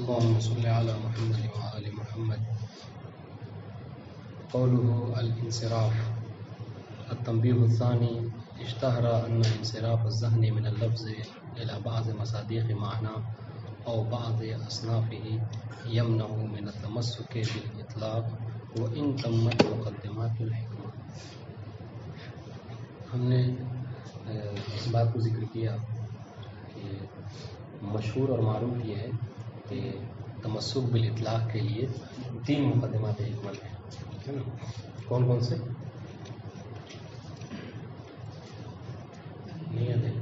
اللهم صل على محمد وآل محمد. قوله الانصراف. التنبيه الثاني اشتهر أن انصراف الذهن من اللفظ إلى بعض مصادق معنى أو بعض أصنافه يمنع من التمسك بالإطلاق وإن تمت مقدمات الحكمة. ہم نے اس بات کو ذکر کیا کہ مشہور اور معروف یہ ہے کہ تمسک بالاطلاق کے لیے 3 مقدمات حکمت ہیں، ہے نا؟ کون کون سے؟ نہیں یاد ہے؟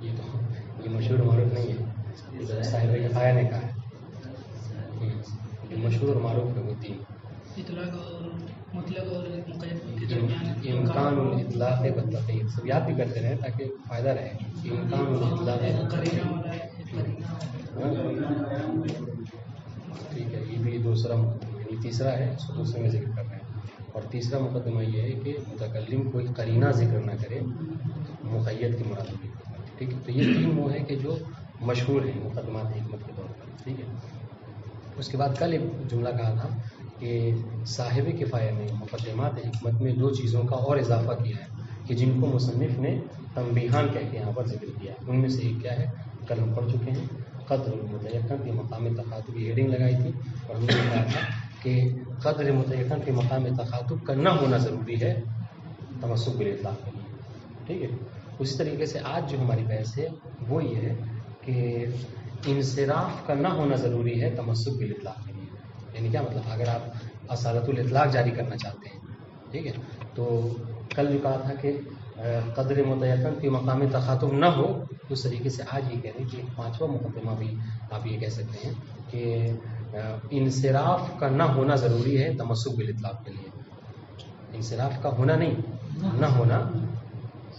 یہ مشہور اور معروف نہیں ہے، صاحب کفایہ نے کہا ہے. یہ مشہور اور معروف ہے وہ 3. اطلاق اور مطلق اور مقید کے درمیان امکان الاطلاق بالتقید. سب یاد بھی کرتے رہے تاکہ فائدہ رہے. امکان الاطلاق. ٹھیک ہے، یہ بھی دوسرا مقدمہ، یعنی تیسرا ہے، اس کو دوسرے میں ذکر کر رہے ہیں. اور تیسرا مقدمہ یہ ہے کہ متکلم کوئی قرینہ ذکر نہ کرے مقید کی مرادفی. ٹھیک ہے، تو یہ 3 وہ ہیں کہ جو مشہور ہیں مقدمات حکمت کے طور پر. ٹھیک ہے، اس کے بعد کل ایک جملہ کہا تھا کہ صاحب کفایہ نے مقدمات حکمت میں 2 چیزوں کا اور اضافہ کیا ہے کہ جن کو مصنف نے تنبیہان کہہ کے یہاں پر ذکر کیا ہے. ان میں سے ایک کیا ہے، کل ہم پڑھ چکے ہیں، قدر متیقن فی مقام تخاطب کی ہیڈنگ لگائی تھی اور ہم نے کہا تھا کہ قدر متیقن فی مقام تخاطب کا نہ ہونا ضروری ہے تمسک بالاطلاق کے لیے. ٹھیک ہے، اسی طریقے سے آج جو ہماری بحث ہے وہ یہ ہے کہ انصراف کا نہ ہونا ضروری ہے تمسک بالاطلاق کے لیے. یعنی کیا مطلب؟ اگر آپ اصالت الاطلاق جاری کرنا چاہتے ہیں، ٹھیک ہے، تو کل جو کہا تھا کہ قدر متیقن فی مقام تخاطب نہ ہو، اس طریقے سے آج یہ کہہ رہے ہیں کہ 5واں مقدمہ بھی آپ یہ کہہ سکتے ہیں کہ انصراف کا نہ ہونا ضروری ہے تمسک بالاطلاق کے لیے. انصراف کا ہونا نہیں، نہ ہونا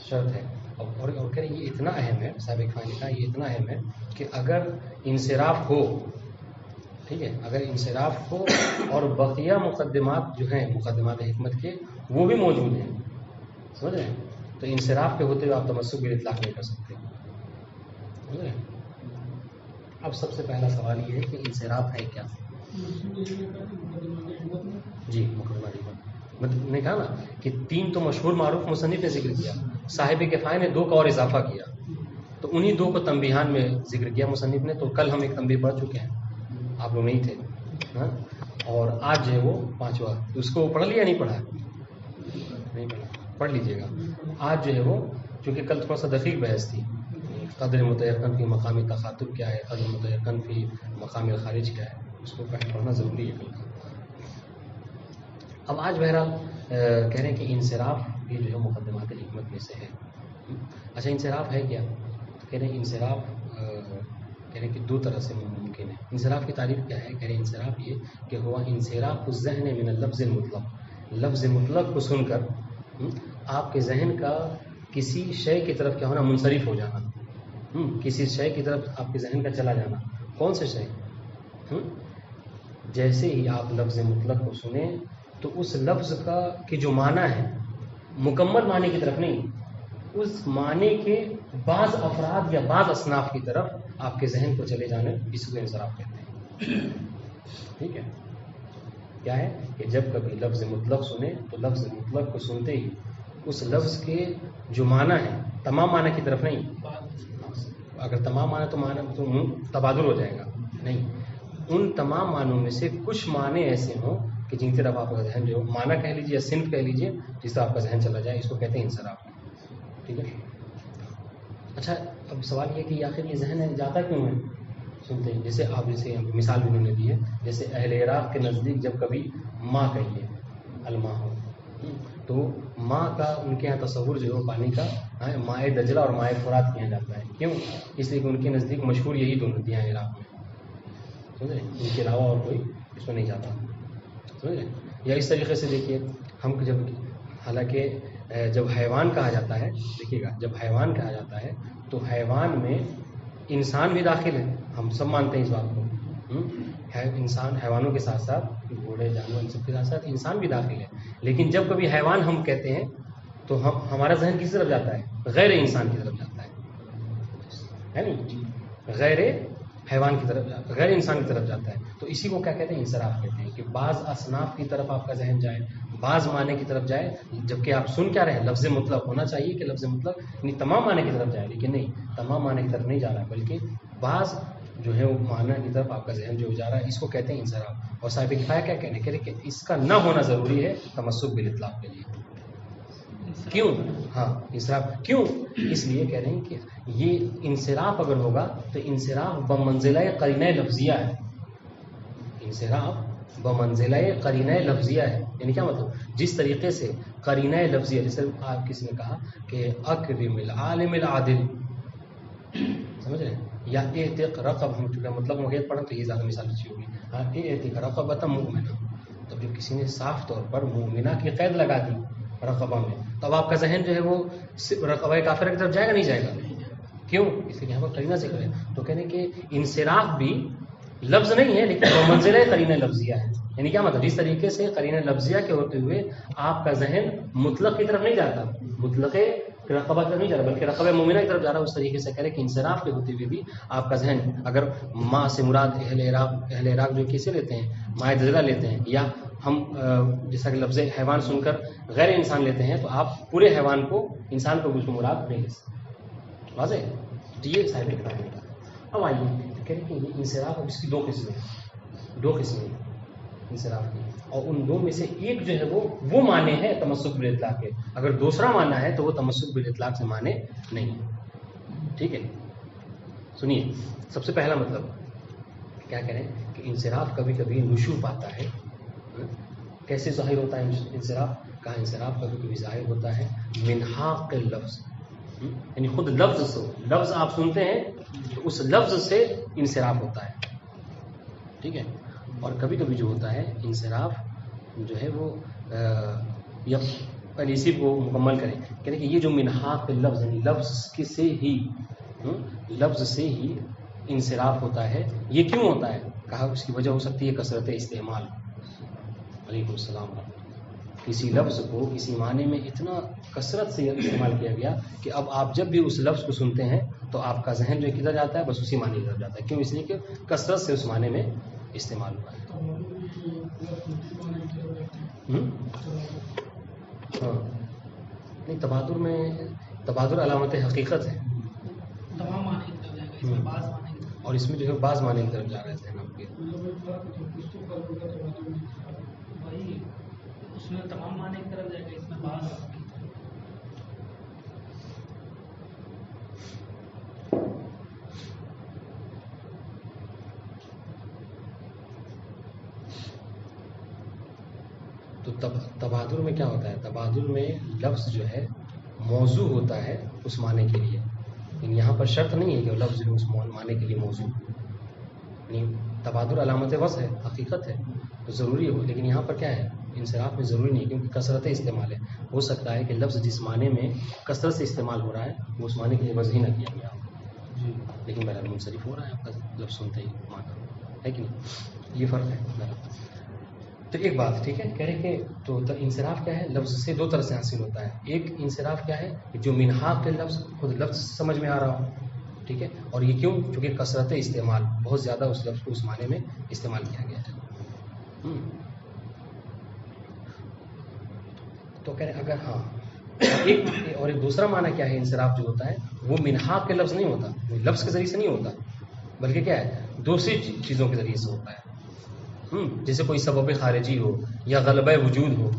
شرط ہے. اور کہہ رہے ہیں یہ اتنا اہم ہے، صاحب کفایہ نے کہا یہ اتنا اہم ہے کہ اگر انصراف ہو، ٹھیک ہے، اگر انصراف ہو اور بقیہ مقدمات جو ہیں مقدمات حکمت کے وہ بھی موجود ہیں، سمجھ رہے ہیں، تو انصراف کے ہوتے ہوئے آپ تمسک بالاطلاق نہیں کر سکتے. سمجھ رہے ہیں؟ اب سب سے پہلا سوال یہ ہے کہ انصراف ہے کیا؟ جی، مقدمات حکمت نے کہا نا کہ 3 تو مشہور معروف مصنف نے ذکر کیا، صاحب کفایہ نے 2 کا اور اضافہ کیا، تو انہی 2 کو تنبیہان میں ذکر کیا مصنف نے. تو کل ہم ایک تنبیہ پڑھ چکے ہیں، آپ لوگ نہیں تھے، ہاں، اور آج جو ہے وہ 5واں. اس کو پڑھ لیا نہیں پڑھا؟ نہیں پڑھا، پڑھ لیجیے گا. آج جو ہے وہ چونکہ کل تھوڑا سا دقیق بحث تھی، قدر متیقن فی مقام تخاطب کیا ہے، قدر متیقن فی مقام الخارج کیا ہے، اس کو پڑھنا ضروری ہے کل کا. اب آج بہرحال کہہ رہے ہیں کہ انصراف بھی جو ہے مقدمات حکمت میں سے ہے. اچھا، انصراف ہے کیا؟ کہہ رہے ہیں انصراف کہہ رہے ہیں کہ 2 طرح سے ممکن ہے. انصراف کی تعریف کیا ہے؟ کہہ رہے ہیں انصراف یہ کہ ہوا انصراف الذہن من اللفظ المطلق. لفظ مطلق کو سن کر آپ کے ذہن کا کسی شے کی طرف کیا ہونا، منصرف ہو جانا. کسی شے کی طرف آپ کے ذہن کا چلا جانا. کون سے شے؟ جیسے ہی آپ لفظ مطلق کو سنیں تو اس لفظ کا کہ جو معنی ہے مکمل معنی کی طرف نہیں، اس معنی کے بعض افراد یا بعض اصناف کی طرف آپ کے ذہن کو چلے جانے، اس کو انصراف کہتے ہیں. ٹھیک ہے، کیا ہے کہ جب کبھی لفظ مطلق سنیں تو لفظ مطلق کو سنتے ہی اس لفظ کے جو معنی ہے تمام معنی کی طرف نہیں. اگر تمام معنی تو تبادل ہو جائے گا، نہیں، ان تمام معنوں میں سے کچھ معنی ایسے ہوں کہ جن کی طرف آپ کا ذہن جو معنی کہہ لیجیے یا صنف کہہ لیجیے جس طرح آپ کا ذہن چلا جائے، اس کو کہتے ہیں انصراف. ٹھیک ہے. اچھا، اب سوال یہ کہ آخر یہ ذہن جاتا کیوں ہے سنتے ہیں؟ جیسے آپ مثال بھی انہوں نے دی ہے، جیسے اہل عراق کے نزدیک جب کبھی ماں کہیے الماء ہو تو ماں کا ان کے یہاں تصور جو ہے پانی کا مائع دجلہ اور مائع فرات کیا جاتا ہے. کیوں؟ اس لیے کہ ان کے نزدیک مشہور یہی 2 ندیاں ہیں عراق میں، سمجھ رہے ہیں، ان کے علاوہ اور کوئی اس میں نہیں جاتا. سمجھ رہے ہیں؟ یا اس طریقے سے دیکھیے ہم جب حالانکہ جب حیوان کہا جاتا ہے، دیکھیے گا جب حیوان کہا جاتا ہے تو حیوان میں انسان بھی داخل ہے، ہم سب مانتے ہیں اس بات کو. انسان حیوانوں کے ساتھ ساتھ گھوڑے جانور ان سب کے ساتھ ساتھ انسان بھی داخل ہے. لیکن جب کبھی حیوان ہم کہتے ہیں تو ہمارا ذہن کس طرف جاتا ہے؟ غیر انسان کی طرف جاتا ہے. ہے نہیں، غیر حیوان کی طرف، غیر انسان کی طرف جاتا ہے. تو اسی کو کیا کہتے ہیں؟ انصراف کہتے ہیں. کہ بعض اصناف کی طرف آپ کا ذہن جائے، بعض معنی کی طرف جائے، جبکہ آپ سن کیا رہے ہیں؟ لفظ مطلق. ہونا چاہیے کہ لفظ مطلق یعنی تمام معنی کی طرف جائے، لیکن نہیں، تمام معنی کی طرف نہیں جا رہا ہے، بلکہ بعض جو ہے وہ معنی کی طرف آپ کا ذہن جو جا رہا ہے، اس کو کہتے ہیں انصراف. اور صاحب کفایہ کیا کہنے کہہ رہے کہ اس کا نہ ہونا ضروری ہے تمسک بالاطلاق کے لیے. کیوں؟ ہاں انصراف کیوں؟ اس لیے کہہ رہے ہیں کہ یہ انصراف اگر ہوگا تو انصراف بمنزلہ قرینہ لفظیہ ہے. انصراف بمنزلہ قرینہ لفظیہ ہے. یعنی کیا مطلب؟ جس طریقے سے قرینہ لفظیہ، جیسے آپ کسی نے کہا کہ اکرم العالم العادل، سمجھ رہے ہیں؟ یا اعتق رقب، ہم چونکہ مطلب موقعیت پڑھا تو یہ زیادہ مثال اچھی ہوگی. ہاں اعتق رقبۃ مؤمنہ، تب جب کسی نے صاف طور پر مؤمنہ کی قید لگا دی رقبہ میں، تب آپ کا ذہن جو ہے وہ رقبہ کافرہ کی طرف جائے گا نہیں جائے گا؟ کیوں؟ اس لیے یہاں پر قرینہ ذکر ہے. تو کہنے کہ انصراف بھی لفظ نہیں ہے لیکن وہ منزلہ قرینہ لفظیہ ہے. یعنی کیا مطلب؟ جس طریقے سے قرینہ لفظیہ کے ہوتے ہوئے آپ کا ذہن مطلق کی طرف نہیں جاتا، مطلق رقبہ کی طرف نہیں جا رہا بلکہ رقبہ مومنہ کی طرف جا رہا ہے، اس طریقے سے کہہ رہے کہ انصراف کے ہوتے ہوئے بھی آپ کا ذہن، اگر ماں سے مراد اہل عراق جو کیسے لیتے ہیں، مائع دجلہ لیتے ہیں، یا ہم جیسا کہ لفظ حیوان سن کر غیر انسان لیتے ہیں، تو آپ پورے حیوان کو، انسان کو اس کو مراد نہیں لے سکتے. واضح؟ تو یہ صاحب کفایہ کا. اب آئیے کہہ رہے کہ یہ انصراف، اب اس کی دو قسمیں ہیں انصراف کی، اور ان دو میں سے ایک جو ہے وہ معنی ہے تمسک بالاطلاق کے. اگر دوسرا معنی ہے تو وہ تمسک بالاطلاق سے معنی نہیں ہے. ٹھیک ہے، سنیے. سب سے پہلا مطلب کیا کہہ رہے ہیں کہ انصراف کبھی کبھی نشوء پاتا ہے. کیسے ظاہر ہوتا ہے انصراف؟ کہا انصراف کبھی کبھی ظاہر ہوتا ہے من حق اللفظ، یعنی خود لفظ سے، لفظ آپ سنتے ہیں تو اس لفظ سے انصراف ہوتا ہے. ٹھیک ہے. اور کبھی کبھی جو ہوتا ہے انصراف جو ہے وہ پہلے اسی کو مکمل کریں، کہنے کہ یہ جو من حق اللفظ، یعنی لفظ سے ہی انصراف ہوتا ہے. یہ کیوں ہوتا ہے؟ کہا اس کی وجہ ہو سکتی ہے کثرت استعمال. علیکم السلام. کسی لفظ کو کسی معنی میں اتنا کثرت سے استعمال کیا گیا کہ اب آپ جب بھی اس لفظ کو سنتے ہیں تو آپ کا ذہن جو کدھر جاتا ہے؟ بس اسی معنی کی طرف جاتا ہے. کیوں؟ اس لیے کہ کثرت سے اس معنی میں استعمال ہوا ہے. ہاں نہیں، تبادر علامت حقیقت ہے. تمام معنی کی طرف جائے گا، اس میں بعض معنی کی طرف، اور اس میں جو ہے بعض معنی کی طرف جا رہے تھے آپ کے. وہی اس میں تمام معنی کی طرف جائے گا، اس میں بعض معنی کی طرف. تو تبادل میں کیا ہوتا ہے؟ تبادل میں لفظ جو ہے موضوع ہوتا ہے اس معنی کے لیے. یعنی یہاں پر شرط نہیں ہے کہ لفظ جو ہے اس معنی کے لیے موضوع، یعنی تبادل علامت وصف ہے، حقیقت ہے تو ضروری ہو. لیکن یہاں پر کیا ہے؟ انصراف میں ضروری نہیں، کیونکہ کثرت استعمال ہے. ہو سکتا ہے کہ لفظ جس معنی میں کثرت سے استعمال ہو رہا ہے وہ اس معنی کے لیے وضع ہی نہ کیا گیا ہو، لیکن بہرحال منصرف ہو رہا ہے آپ کا لفظ سنتے ہی معنی ہے کہ نہیں. یہ فرق ہے. تو ایک بات ٹھیک ہے، کہہ رہے کہ تو انصراف کیا ہے؟ لفظ سے دو طرح سے حاصل ہوتا ہے. ایک انصراف کیا ہے کہ جو من حق کے لفظ خود لفظ سمجھ میں آ رہا ہو. ٹھیک ہے. اور یہ کیوں؟ چونکہ کثرت استعمال، بہت زیادہ اس لفظ کو اس معنی میں استعمال کیا گیا ہے. تو کہہ رہے اگر ہاں اور ایک دوسرا معنی کیا ہے انصراف جو ہوتا ہے وہ من حق کے لفظ نہیں ہوتا، لفظ کے ذریعے سے نہیں ہوتا، بلکہ کیا ہے؟ دوسری چیزوں کے ذریعے سے ہوتا ہے. جیسے کوئی سبب خارجی ہو یا غلبہ وجود ہو.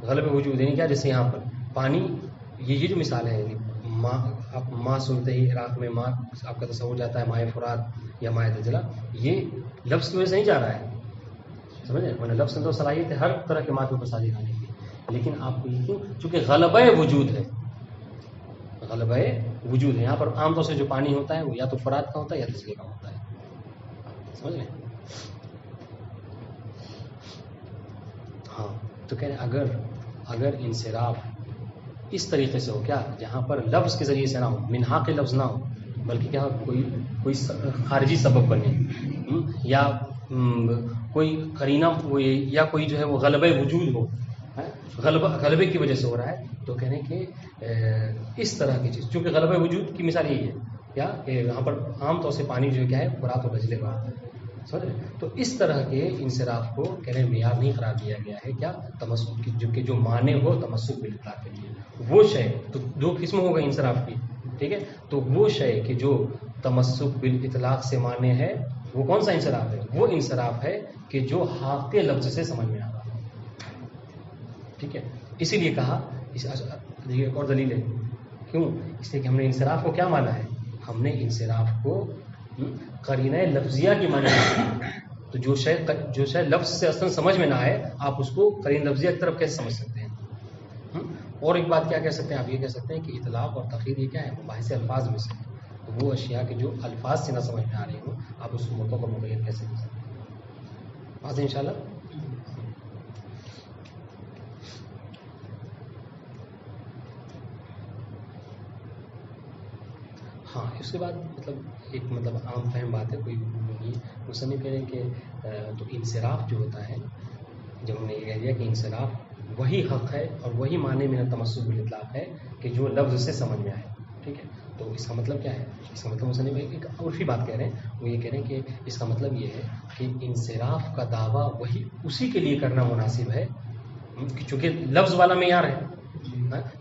غلبہ وجود یعنی کیا؟ جیسے یہاں پر پانی، یہ جو مثال ہے، آپ ماں سنتے ہی عراق میں ماں آپ کا تصور جاتا ہے مائع فرات یا مائع دجلہ. یہ لفظ کی وجہ سے نہیں جا رہا ہے، سمجھے؟ ورنہ لفظ تو صلاحیت ہے ہر طرح کے ماں کے اوپر سازی کھانے کی، لیکن آپ کو یہ کیوں؟ چونکہ غلبہ وجود ہے. غلبہ وجود ہے. یہاں پر عام طور سے جو پانی ہوتا ہے وہ یا تو فرات کا ہوتا ہے یا دجلے کا ہوتا ہے. سمجھ لیں؟ ہاں تو کہہ رہے اگر انصراف اس طریقے سے ہو، کیا؟ جہاں پر لفظ کے ذریعے سے نہ ہو، من حق کے لفظ نہ ہو، بلکہ کیا کوئی خارجی سبب بنے، یا کوئی قرینہ یا کوئی جو ہے وہ غلبہ وجود ہو، غلبے کی وجہ سے ہو رہا ہے، تو کہہ رہے ہیں کہ اس طرح کی چیز، چونکہ غلبہ وجود کی مثال یہی ہے کیا کہ یہاں پر عام طور سے پانی جو کیا ہے برات و بجلے گا، سمجھ رہے؟ تو اس طرح کے انصراف کو کہہ رہے ہیں معیار نہیں قرار دیا گیا ہے کیا تمسک کی، جو معنی ہو تمسک بالاطلاق کے لیے وہ شے، تو دو قسم ہو گئی انصراف کی، ٹھیک ہے؟ تو وہ شے کہ جو تمسک بالاطلاق سے معنی ہے وہ کون سا انصراف ہے؟ وہ انصراف ہے کہ جو حق کے لفظ سے سمجھ میں آ رہا ہے، ٹھیک ہے؟ اسی لیے کہا، ایک اور دلیل ہے، کیوں؟ اس لیے کہ ہم نے انصراف کو کیا مانا ہے؟ ہم نے انصراف کو قرینہ لفظیہ کی معنی ہے، تو جو شے لفظ سے اصلا سمجھ میں نہ آئے آپ اس کو قرینہ لفظیہ کی طرف کیسے سمجھ سکتے ہیں؟ اور ایک بات کیا کہہ سکتے ہیں آپ؟ یہ کہہ سکتے ہیں کہ اطلاق اور تخیر یہ کیا ہے؟ مباحث الفاظ میں سے، تو وہ اشیاء کے جو الفاظ سے نہ سمجھ میں آ رہی ہوں آپ اس کو مطلق اور مقید کیسے کر سکتے ہیں؟ بات ہے انشاءاللہ۔ ہاں، اس کے بعد ایک عام فہم بات ہے، کوئی مصنف کہہ رہے ہیں کہ تو انصراف جو ہوتا ہے، جب ہم نے یہ کہہ دیا کہ انصراف وہی حق ہے اور وہی معنی میں تمسک بالاطلاق ہے کہ جو لفظ سے سمجھ میں آئے، ٹھیک ہے؟ تو اس کا مطلب کیا ہے؟ اس کا مطلب مصنف ایک عرفی بات کہہ رہے ہیں، وہ یہ کہہ رہے ہیں کہ اس کا مطلب یہ ہے کہ انصراف کا دعویٰ وہی اسی کے لیے کرنا مناسب ہے، چونکہ لفظ والا معیار ہے،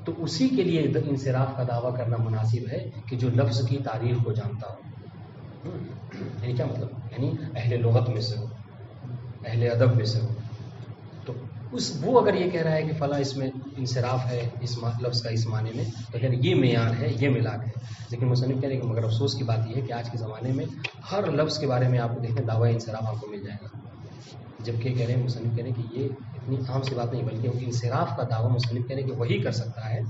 تو اسی کے لیے انصراف کا دعویٰ کرنا مناسب ہے کہ جو لفظ کی تعریف کو جانتا ہو۔ یعنی کیا مطلب؟ یعنی اہل لغت میں سے ہو، اہل ادب میں سے ہو، تو وہ اگر یہ کہہ رہا ہے کہ فلاں اس میں انصراف ہے اس لفظ کا اس معنی میں، تو کہہ رہے یہ معیار ہے، یہ ملاک ہے۔ لیکن مصنف کہہ رہے کہ مگر افسوس کی بات یہ ہے کہ آج کے زمانے میں ہر لفظ کے بارے میں آپ کو دیکھیں دعویٰ انصراف آپ کو مل جائے گا، جبکہ کہہ رہے ہیں مصنف کہہ رہے ہیں کہ یہ اتنی عام سی بات نہیں، بلکہ انصراف کا دعویٰ مصنف کہہ رہے ہیں کہ وہی کر سکتا ہے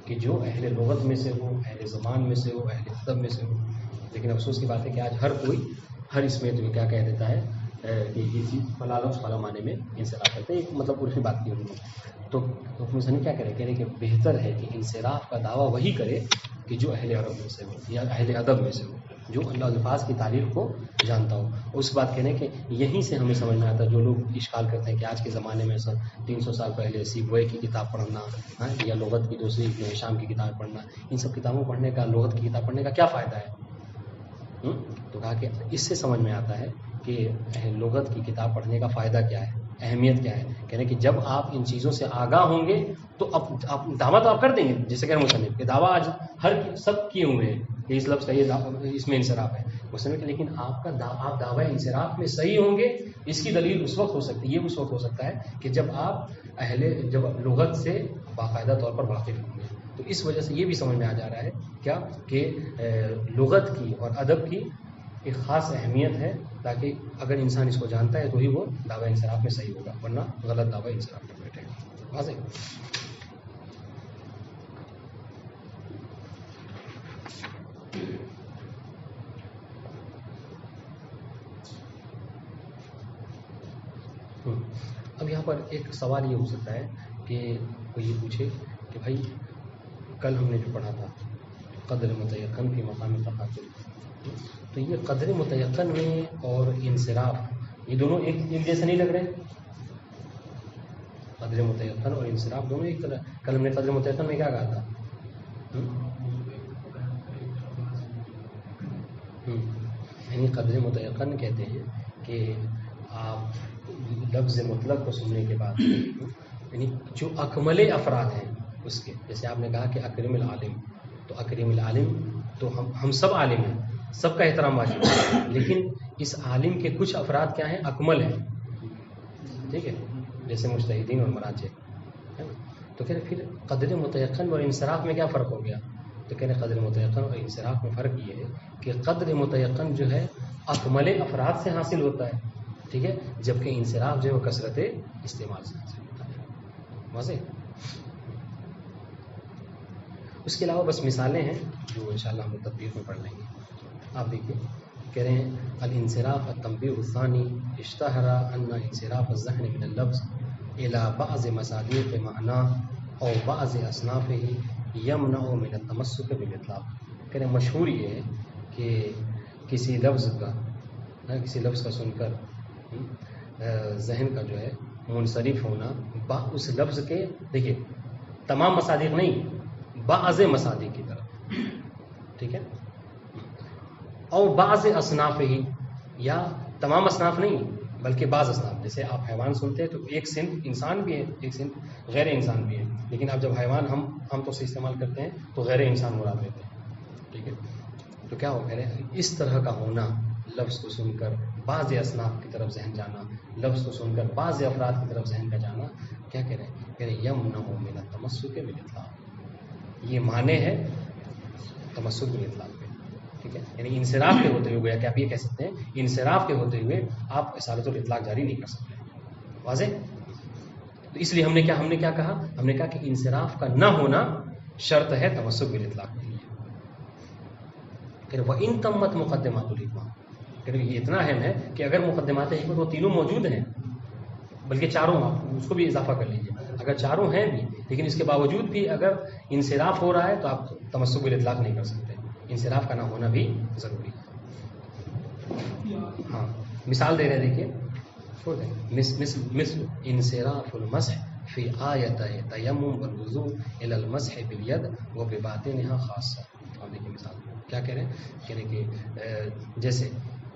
کہ جو اہل لغت میں سے ہو، اہل زبان میں سے ہو، اہل ادب میں سے ہو۔ لیکن افسوس کی بات ہے کہ آج ہر کوئی ہر اس میں جو کیا کہہ دیتا ہے کہ یہ چیز فلاں لفظ فلاں معنی میں انصراف کرتے ہیں، ایک عرفی بات کی ہوئی۔ تو مصنف کیا کہہ رہے ہیں کہ بہتر ہے کہ انصراف کا دعویٰ وہی کرے کہ جو اہل عرب میں سے ہو یا اہل ادب میں سے ہو، جو اللہ الفاظ کی تعریف کو جانتا ہو۔ اس بات کہنے کہ یہیں سے ہمیں سمجھ میں آتا ہے، جو لوگ اشکال کرتے ہیں کہ آج کے زمانے میں 300 سال پہلے سیبوئے کی کتاب پڑھنا یا لغت کی دوسری شام کی کتاب پڑھنا، ان سب کتابوں پڑھنے کا، لغت کی کتاب پڑھنے کا کیا فائدہ ہے؟ تو کہا کہ اس سے سمجھ میں آتا ہے کہ لغت کی کتاب پڑھنے کا فائدہ کیا ہے، اہمیت کیا ہے۔ کہنے کہ جب آپ ان چیزوں سے آگاہ ہوں گے تو اب دعویٰ تو آپ کر دیں گے، جیسے کہ مصنف کہ دعویٰ آج سب کیے ہوئے ہیں کہ اس لفظ کا یہ اس میں انصراف ہے مصنف کہ، لیکن آپ دعویٰ انصراف میں صحیح ہوں گے، اس کی دلیل اس وقت ہو سکتی ہے، یہ اس وقت ہو سکتا ہے کہ جب آپ جب لغت سے باقاعدہ طور پر واقف ہوں گے۔ تو اس وجہ سے یہ بھی سمجھ میں آ جا رہا ہے کیا کہ لغت کی اور ادب کی ایک خاص اہمیت ہے، تاکہ اگر انسان اس کو جانتا ہے تو ہی وہ دعویٰ انصراف میں صحیح ہوگا، ورنہ غلط دعویٰ انصراف میں بیٹھے گا۔ واضح؟ اب یہاں پر ایک سوال یہ ہو سکتا ہے کہ کوئی یہ پوچھے کہ بھائی کل ہم نے جو پڑھا تھا قدر متیقن فی مقام تقاطع، تو یہ قدر متیقن میں اور انصراف یہ دونوں ایک جیسے نہیں لگ رہے؟ قدر متیقن اور انصراف دونوں ایک طرح۔ کل ہم نے قدر متیقن میں کیا کہا تھا؟ یعنی قدر متیقن کہتے ہیں کہ آپ لفظ مطلق کو سننے کے بعد یعنی جو اکمل افراد ہیں اس کے، جیسے آپ نے کہا کہ اکرم العالم، تو اکرم العالم تو ہم سب عالم ہیں، سب کا احترام واجب ہے، لیکن اس عالم کے کچھ افراد کیا ہیں؟ اکمل ہیں، ٹھیک ہے، جیسے مجتہدین اور مراجع ہے نا۔ تو پھر قدر متیقن اور انصراف میں کیا فرق ہو گیا؟ تو کہہ رہے قدر متیقن اور انصراف میں فرق یہ ہے کہ قدر متیقن جو ہے اکمل افراد سے حاصل ہوتا ہے، ٹھیک ہے، جبکہ انصراف جو ہے وہ کثرت استعمال سے حاصل ہوتا ہے۔ واضح؟ اس کے علاوہ بس مثالیں ہیں جو انشاءاللہ ہم تطبیق میں پڑھ لیں گے۔ آپ دیکھیں، کہہ رہے ہیں الانصراف التنبیہ الثانی اشتہر ان انصراف الذہن من اللفظ الى بعض مصادیق معنی او بعض اصنافہ یمنع من التمسک بالاطلاق۔ کہہ رہے ہیں مشہور یہ ہے کہ کسی لفظ کا سن کر ذہن کا جو ہے منصرف ہونا اس لفظ کے، دیکھیے تمام مصادیق نہیں، بعض مصادیق کی طرف، ٹھیک ہے، اور بعض اصناف ہی، یا تمام اصناف نہیں بلکہ بعض اصناف. جیسے آپ حیوان سنتے ہیں تو ایک صنف انسان بھی ہے، ایک صنف غیر انسان بھی ہے، لیکن اب جب حیوان ہم تو سے استعمال کرتے ہیں تو غیر انسان مراد لیتے ہیں، ٹھیک ہے. تو کیا ہو کہہ رہے ہیں، اس طرح کا ہونا، لفظ کو سن کر بعض اصناف کی طرف ذہن جانا، لفظ کو سن کر بعض افراد کی طرف ذہن کا جانا، کیا کہہ رہے ہیں، کہہ رہے ہیں یمنع من التمسک بالاطلاق، یہ معنی ہے تمسک بالاطلاق پہ، ٹھیک ہے. یعنی انصراف کے ہوتے ہوئے، گویا کہ آپ یہ کہہ سکتے ہیں انصراف کے ہوتے ہوئے آپ اصالت الاطلاق جاری نہیں کر سکتے. واضح؟ تو اس لیے ہم نے کیا کہا، ہم نے کہا کہ انصراف کا نہ ہونا شرط ہے تمسک بالاطلاق کے لیے. پھر وَإِن تَمَّتْ مُقَدِّمَاتُ الْحِکمَۃ، کہ یہ اتنا اہم ہے کہ اگر مقدمات حکمت وہ تینوں موجود ہیں، بلکہ چاروں، آپ اس کو بھی اضافہ کر لیجیے، اگر چاروں ہیں بھی لیکن اس کے باوجود بھی اگر انصراف ہو رہا ہے تو آپ تمسک بالاطلاق نہیں کر سکتے، انصراف کا نہ ہونا بھی ضروری ہے. ہاں مثال دے رہے ہیں، دیکھیے چھوڑ دیں، مثل انصراف المسح فی آیتہ تیمم والوضوء الی المسح بالید وبباطنها خاصہ. آپ دیکھیے مثال کیا کہہ رہے ہیں، کہہ رہے کہ جیسے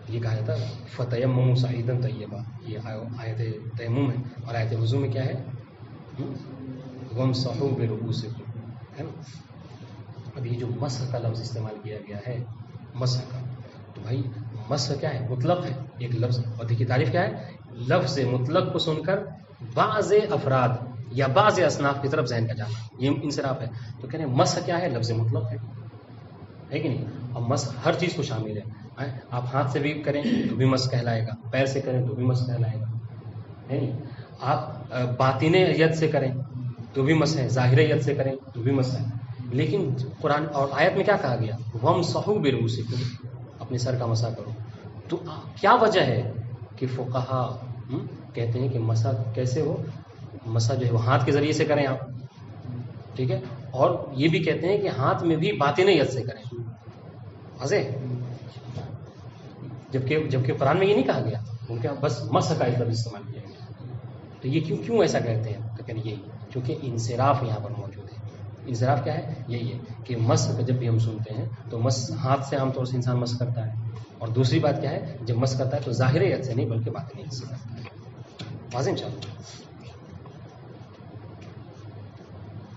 یہ کہا جاتا ہے فتیمموا صعیدا طیبا، یہ آیت تیمم ہے، اور آیت وضو میں کیا ہے، وامسحوا برؤوسکم، ہے نا. اب یہ جو مسح کا لفظ استعمال کیا گیا ہے، مسح کا، تو بھائی مسح کیا ہے، مطلق ہے ایک لفظ، اور دیکھیے تعریف کیا ہے، لفظ مطلق کو سن کر بعض افراد یا بعض اصناف کی طرف ذہن کا جانا، یہ انصراف ہے. تو کہہ رہے ہیں مسح کیا ہے، لفظ مطلق ہے کہ نہیں. اب مسح ہر چیز کو شامل ہے، آپ ہاتھ سے بھی کریں تو بھی مسح کہلائے گا، پیر سے کریں تو بھی مسح کہلائے گا، ہے نہیں. آپ باطن ید سے کریں تو بھی مسح ہے، ظاہر ید سے کریں تو بھی مسح ہے. لیکن قرآن اور آیت میں کیا کہا گیا، وامسحوا برؤوسکم، اپنے سر کا مسح کرو. تو کیا وجہ ہے کہ فقہا کہتے ہیں کہ مسح کیسے ہو، مسح جو ہے وہ ہاتھ کے ذریعے سے کریں آپ، ٹھیک ہے، اور یہ بھی کہتے ہیں کہ ہاتھ میں بھی باطن ید سے کریں. واضح؟ جبکہ قرآن میں یہ نہیں کہا گیا، ان کے بس مسح کا لفظ استعمال کیا گیا. تو یہ کیوں ایسا کہتے ہیں، تو کہتے ہیں یہی کیونکہ انصراف یہاں پر موجود ہے. انصراف کیا ہے، یہی ہے کہ مسح کا جب بھی ہم سنتے ہیں تو ہاتھ سے عام طور سے انسان مسح کرتا ہے، اور دوسری بات کیا ہے، جب مسح کرتا ہے تو ظاہر ید سے نہیں بلکہ باطن ید سے کرتا ہے. واضح انشاءاللہ.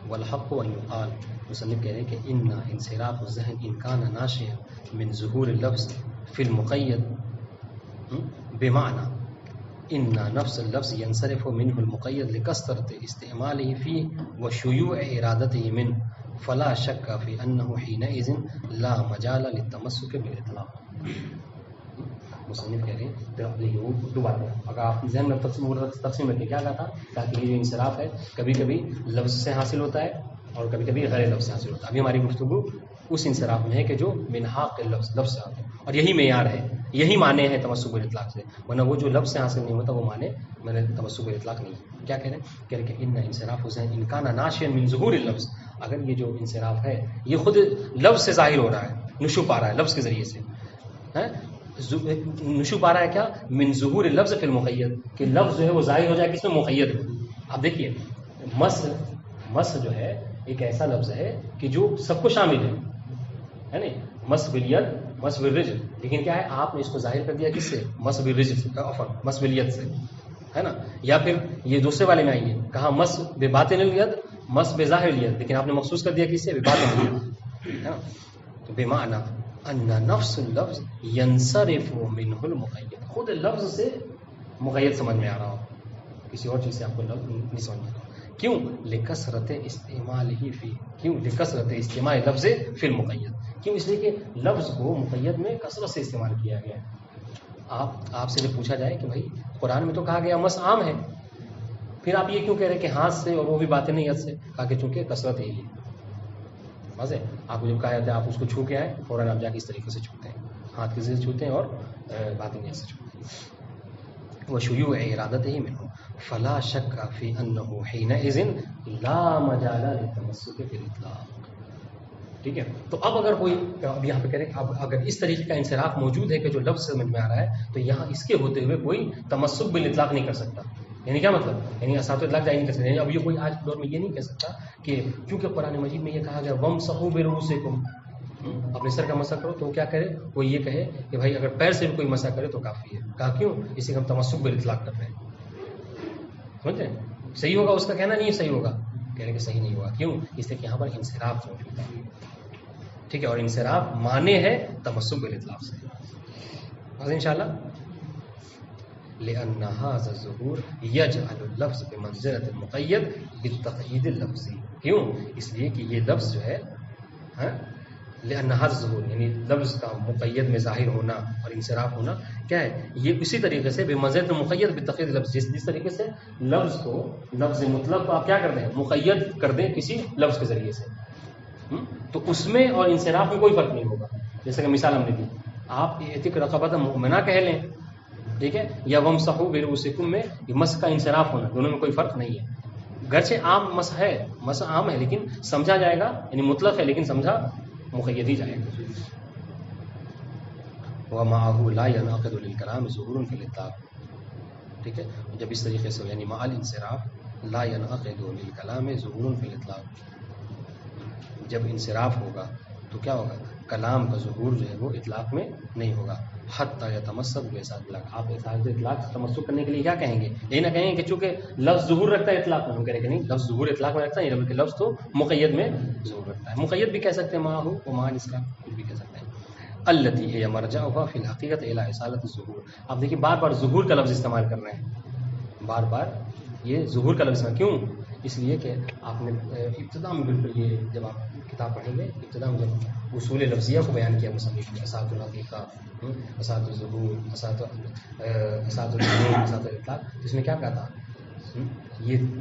والحق ان یقال، مصنف کہہ رہے ہیں کہ ان انصراف الذہن ان کان ناشئا من ظہور اللفظ فی المقید بمعنى ان نفس اللفظ ينصرف منه المقید لکثرت استعماله فيه وشیوع ارادته منه فلا شک فی انه حینئذ لا مجال للتمسک بالاطلاق. مصنف کہہ رہے ہیں دو باتیں، اگر آپ ذہن میں تقسیم رکھیں، کیا کہا تھا، تاکہ یہ جو انصراف ہے کبھی کبھی لفظ سے حاصل ہوتا ہے اور کبھی کبھی غیر لفظ سے حاصل ہوتا ہے. ابھی ہماری گفتگو اس انصراف میں ہے کہ جو من حق لفظ سے آتے ہیں، اور یہی معیار ہے، یہی معنی ہے تمسک بالاطلاق سے، ورنہ وہ جو لفظ سے حاصل نہیں ہوتا وہ معنی میں نے تمسک بالاطلاق نہیں ہے. کیا کہہ رہے ہیں، کہہ رہے کہ ان انصراف الذہن ان کان ناشئا من ظہور اللفظ، اگر یہ جو انصراف ہے یہ خود لفظ سے ظاہر ہو رہا ہے، نشو پا رہا ہے لفظ کے ذریعے سے، نشو پا رہا ہے کیا، من ظہور اللفظ فی المقید، کہ لفظ جو ہے وہ ظاہر ہو جائے کس میں، مقید ہے. اب دیکھیے مس جو ہے ایک ایسا لفظ ہے کہ جو سب کو شامل ہے نہیں، مس بالید، مس بالرجل، لیکن کیا ہے آپ نے اس کو ظاہر کر دیا کس سے، مس بالرجل سے، مس بالید سے، ہے نا. یا پھر یہ دوسرے والے میں آئیے، کہا مس بباطن الید، مس بظاہر الید، لیکن آپ نے مخصوص کر دیا کس سے، بباطن الید، ہے نا. تو بمعنی ان نفس اللفظ ینصرف منہ المقید، خود لفظ سے مقید سمجھ میں آ رہا ہو، کسی اور چیز سے آپ کو لفظ نہیں سمجھ میں آ رہا. کیوں، لکثرت استعمال ہی فی، کیوں، لکثرت استعمال لفظ فی المقید، کیوں، اس لیے کہ لفظ کو مقید میں کثرت سے استعمال کیا گیا ہے. آپ سے جب پوچھا جائے کہ بھائی قرآن میں تو کہا گیا مس عام ہے، پھر آپ یہ کیوں کہہ رہے کہ ہاتھ سے اور وہ بھی باطن ید سے، کہا کہ چونکہ کثرت یہی ہے. واضح، آپ کو جب کہا جاتا ہے آپ اس کو چھو کے آئے، فوراً آپ جا کے اس طریقے سے چھوتے ہیں، ہاتھ کے ذریعے چھوتے ہیں اور باطن ید سے چھوتے ہیں. وشیوع ارادته منه فلا شک فی انه حینئذ لا مجال للتمسک بالاطلاق. ٹھیک ہے. تو اب اگر کوئی، اب یہاں پہ کہہ رہے ہیں اب اگر اس طریقے کا انصراف موجود ہے کہ جو لفظ سمجھ میں آ رہا ہے، تو یہاں اس کے ہوتے ہوئے کوئی تمسک بالاطلاق نہیں کر سکتا. یعنی کیا مطلب؟ یعنی اسات اطلاق جائز نہیں کر سکتے. یعنی اب یہ کوئی آج کے دور میں یہ نہیں کہہ سکتا کہ کیونکہ قرآن مجید میں یہ کہا گیا وَامْسَحُوا بِرُؤُوسِكُمْ، اپنے سر کا مسح کرو، تو کیا کرے؟ وہ یہ کہے کہ بھائی اگر پیر سے بھی کوئی مسح کرے تو کافی ہے. کہا کیوں؟ اسی کا ہم تمسک بالاطلاق کر رہے ہیں. سمجھ رہے ہیں؟ صحیح ہوگا اس کا کہنا نہیں صحیح ہوگا، کہہ رہے کہ صحیح نہیں ہوگا. کیوں؟ اس لیے کہ یہاں پر انصراف موجود ہے. ٹھیک ہے، اور انصراف مانے ہے تمسک بالاطلاق سے. ان شاء اللہ لأن هذا الظهور يجعل اللفظ بمنزلة المقيد بالتقييد اللفظي. کیوں؟ اس لیے کہ یہ لفظ جو ہے لأن هذا الظهور یعنی لفظ کا مقید میں ظاہر ہونا اور انصراف ہونا کیا ہے؟ یہ اسی طریقے سے بمنزلة المقيد بالتقييد اللفظي، جس طریقے سے لفظ کو، لفظ مطلق کو آپ کیا کر دیں؟ مقید کر دیں کسی لفظ کے ذریعے سے، تو اس میں اور انصراف میں کوئی فرق نہیں ہوگا. جیسے کہ مثال ہم نے دی، آپ اعتق رقبۃ مؤمنہ کہہ لیں، ٹھیک ہے، یا وَامْسَحُوا بِرُؤُوسِكُمْ میں یہ مسح کا انصراف ہونا، دونوں میں کوئی فرق نہیں ہے. گرچہ عام مسح ہے، مسح عام ہے لیکن سمجھا جائے گا، یعنی مطلق ہے لیکن سمجھا مقید ہی جائے گا. وَمَعَهُ لَا يَنْعَقِدُ لِلْكَلَامِ ظُهُورٌ فِي الْإِطْلَاقِ. ٹھیک ہے، جب اس طریقے سے یعنی مع الانصراف لا ينعقد للكلام ظهور في الاطلاق، جب انصراف ہوگا تو کیا ہوگا؟ کلام کا ظہور جو ہے وہ اطلاق میں نہیں ہوگا. حتی یتمسک باسات اطلاق، آپ اسات اطلاق سے تمسک کرنے کے لیے کیا کہیں گے؟ یہ نہ کہیں گے کہ چونکہ لفظ ظہور رکھتا ہے اطلاق میں، ہم کہیں گے نہیں، لفظ ظہور اطلاق میں رکھتا ہے، بلکہ لفظ تو مقید میں ظہور رکھتا ہے. مقید بھی کہہ سکتے ہیں ماہ و مان، اس کا کچھ بھی کہہ سکتے ہیں. التی ہے مرجعها فی الحقیقت الی اصالۃ الظہور. آپ دیکھیے بار بار ظہور کا لفظ استعمال کر رہے ہیں، بار بار یہ ظہور کا لفظ. کیوں؟ اس لیے کہ آپ نے ابتدا میں بالکل یہ جب آپ کتاب پڑھیں گے، ابتدا میں جب اصول لفظیہ کو بیان کیا مصنف نے، اسات الحقیقہ، اسات الظہور، اسات الظہور، اسات الاطلاق، اس میں کیا کہا تھا؟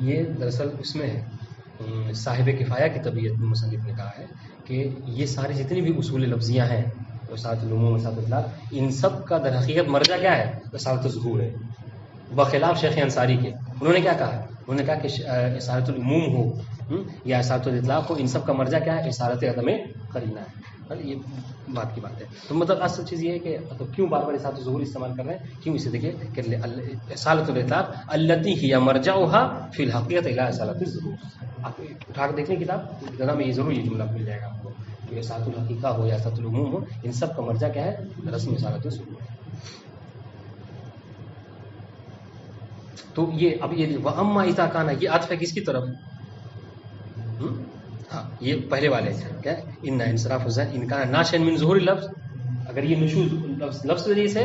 یہ دراصل اس میں ہے صاحب کفایہ کی طبیعت میں مصنف نے کہا ہے کہ یہ ساری جتنی بھی اصول لفظیہ ہیں، اسات العموم، اسات الاطلاق، ان سب کا در حقیقت مرجع کیا ہے؟ اسات الظہور ہے، بخلاف شیخ انصاری کے. انہوں نے کیا کہا؟ انہوں نے کہا کہ اصالۃ العموم ہو یا اصالۃ الاطلاق ہو، ان سب کا مرجع کیا ہے؟ اصالت عدم قرینہ ہے. یہ بات کی بات ہے. تو مطلب اصل چیز یہ ہے کہ مطلب کیوں بار بار اصالت الظہور استعمال کر رہے ہیں؟ کیوں؟ اسے دیکھیے کہ اصالت الاطلاق التی ہی مرجعها فی الحقیقت الی اصالت الظہور. آپ اٹھا کر دیکھیں کتاب، ذرا میں یہ ضرور یہ جملہ مل جائے گا آپ کو کہ اصالت الحقیقہ ہو یا اصالت العموم ہو، ان سب کا مرجع کیا ہے؟ رسم اصالت الظہور. تو یہ اب یہ وَأَمَّا إِذَا كَانَ، یہ عطف ہے کس کی طرف؟ ہاں یہ پہلے والے کیا ان انصراف الذہن ان کا ناشئ من ظہور لفظ، اگر یہ نشوز لفظ ذریعے سے،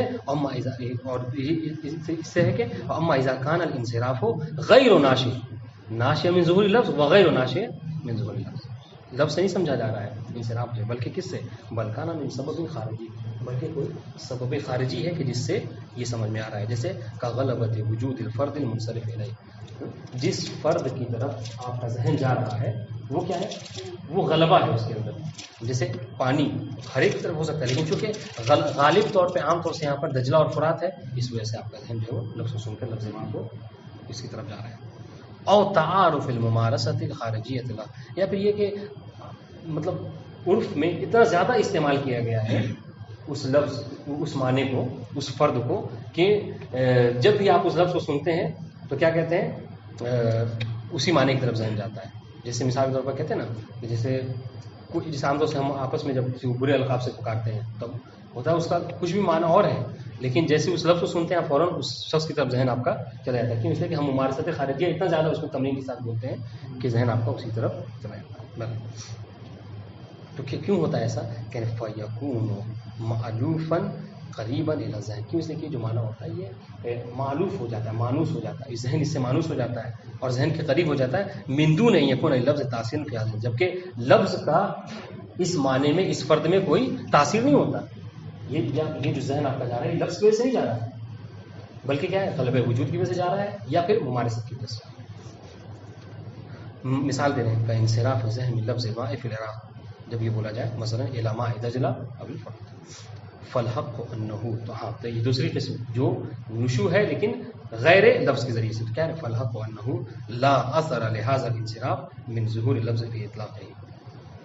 اور اس سے ہے کہ اما اذا كان الانصراف غیر ناشئ من ظہور لفظ وغیر ناشئ من ظہور لفظ. لفظ سے نہیں سمجھا جا رہا ہے انصراف جو، بلکہ کس سے؟ بلکہ من سبب خارجی، بلکہ کوئی سبب خارجی ہے کہ جس سے یہ سمجھ میں آ رہا ہے. جیسے کا غلبت وجود الفرد المنصرف الیہ، جس فرد کی طرف آپ کا ذہن جا رہا ہے وہ کیا ہے؟ وہ غلبہ ہے اس کے اندر. جیسے پانی ہر ایک طرف ہو سکتا ہے، لیکن چونکہ غالب طور پہ عام طور سے یہاں پر دجلہ اور فرات ہے، اس وجہ سے آپ کا ذہن جو ہے لفظ کو سن کر لفظ ماں کو اس کی طرف جا رہا ہے. او تعارف الممارست الخارجیت لا، یا پھر یہ کہ مطلب عرف میں اتنا زیادہ استعمال کیا گیا ہے اس لفظ، اس معنی کو، اس فرد کو، کہ جب بھی آپ اس لفظ کو سنتے ہیں تو کیا کہتے ہیں؟ اسی معنی کی طرف ذہن جاتا ہے. جیسے مثال کے طور پر کہتے ہیں نا کہ جیسے عام طور سے ہم آپس میں جب کسی برے القاب سے پکارتے ہیں تب ہوتا ہے اس کا کچھ بھی معنی اور ہے، لیکن جیسے اس لفظ کو سنتے ہیں فوراً اس شخص کی طرف ذہن آپ کا چلا جاتا ہے. کیوں؟ اس لیے کہ ہم ممارست خارجیہ اتنا زیادہ اس کو تمرین کے ساتھ بولتے ہیں کہ ذہن آپ کا اسی طرف چلا جاتا ہے. تو کیوں ہوتا ہے ایسا؟ کہ فَيَكُونُ مَأْلُوفًا قریباً الی الذہن. کیوں؟ اس لیے کہ جو معنی ہوتا ہے یہ معلوف ہو جاتا ہے، مانوس ہو جاتا ہے، ذہن اس سے مانوس ہو جاتا ہے اور ذہن کے قریب ہو جاتا ہے. من دون ان یکون لفظ تاثیر فی ذہن، جبکہ لفظ کا اس معنی میں اس فرد میں کوئی تاثیر نہیں ہوتا. یہ جو ذہن آپ کا جا رہا ہے یہ لفظ کی وجہ سے نہیں جا رہا ہے، بلکہ کیا ہے؟ غلبہ وجود کی وجہ سے جا رہا ہے یا پھر ممارست کی وجہ سے. مثال دے رہے ہیں کہ انصراف ذہن لفظ ماء فی العراق، جب یہ بولا جائے مثلا الی ماء دجلہ اب الفرد فالحق انہ، تو ہاں تو یہ دوسری قسم جو نشو ہے لیکن غیر لفظ کے ذریعے سے، تو کیا ہے؟ فالحق انہ لا اثر لہذا الانصراف من ظہور لفظ فی اطلاق.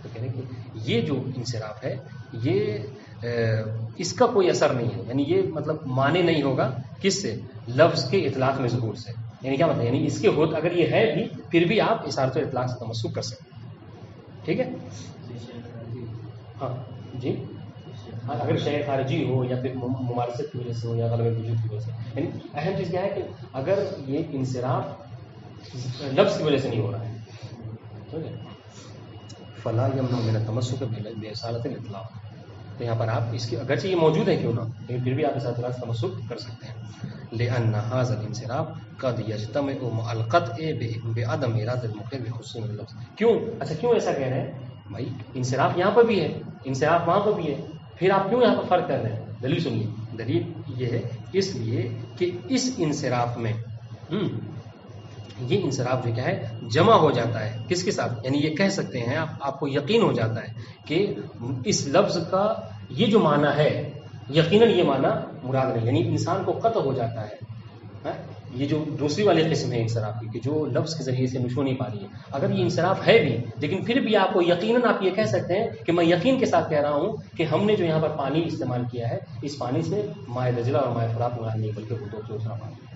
تو کہنے کہ یہ جو انصراف ہے یہ اس کا کوئی اثر نہیں ہے، یعنی یہ مطلب معنی نہیں ہوگا کس سے؟ لفظ کے اطلاق میں ظہور سے. یعنی کیا مطلب، یعنی اس کے ہوت اگر یہ ہے بھی پھر بھی آپ اشارت الاطلاق سے تمسک کر سکتے ہیں. ٹھیک ہے. ہاں جی، اگر شے خارجی ہو یا پھر ممارست کی وجہ سے ہو یا غلبہ وجود کی وجہ سے، یعنی اہم چیز کیا ہے کہ اگر یہ انصراف لفظ کی وجہ سے نہیں ہو رہا ہے فلا یمنع من التمسک باصالۃ الاطلاق، تو یہاں پر آپ اس کی اگرچہ یہ موجود ہے کیوں نہ، لیکن پھر بھی آپ اس اطلاق سے تمسک کر سکتے ہیں. لأن هذا الانصراف قد يجتمع مع القطع بعدم ارادة المخاطب بخصوص اللفظ. کیوں؟ اچھا کیوں ایسا کہہ رہے ہیں بھائی؟ انصراف یہاں پر بھی ہے، انصراف وہاں پر بھی ہے، پھر آپ کیوں یہاں پر فرق کر رہے ہیں؟ دلیل سنیے. دلیل یہ ہے اس لیے کہ اس انصراف میں یہ انصراف جو کیا ہے جمع ہو جاتا ہے کس کے ساتھ، یعنی یہ کہہ سکتے ہیں آپ کو یقین ہو جاتا ہے کہ اس لفظ کا یہ جو معنی ہے یقیناً یہ معنی مراد نہیں، یعنی انسان کو قطع ہو جاتا ہے. یہ جو دوسری والی قسم ہے انصراف کی کہ جو لفظ کے ذریعے سے نشو نہیں پا رہی ہے، اگر یہ انصراف ہے بھی لیکن پھر بھی آپ کو یقیناً آپ یہ کہہ سکتے ہیں کہ میں یقین کے ساتھ کہہ رہا ہوں کہ ہم نے جو یہاں پر پانی استعمال کیا ہے اس پانی سے مائع دجلہ اور مائع فرات مراد نہیں بلکہ وہ دوسرا پانی.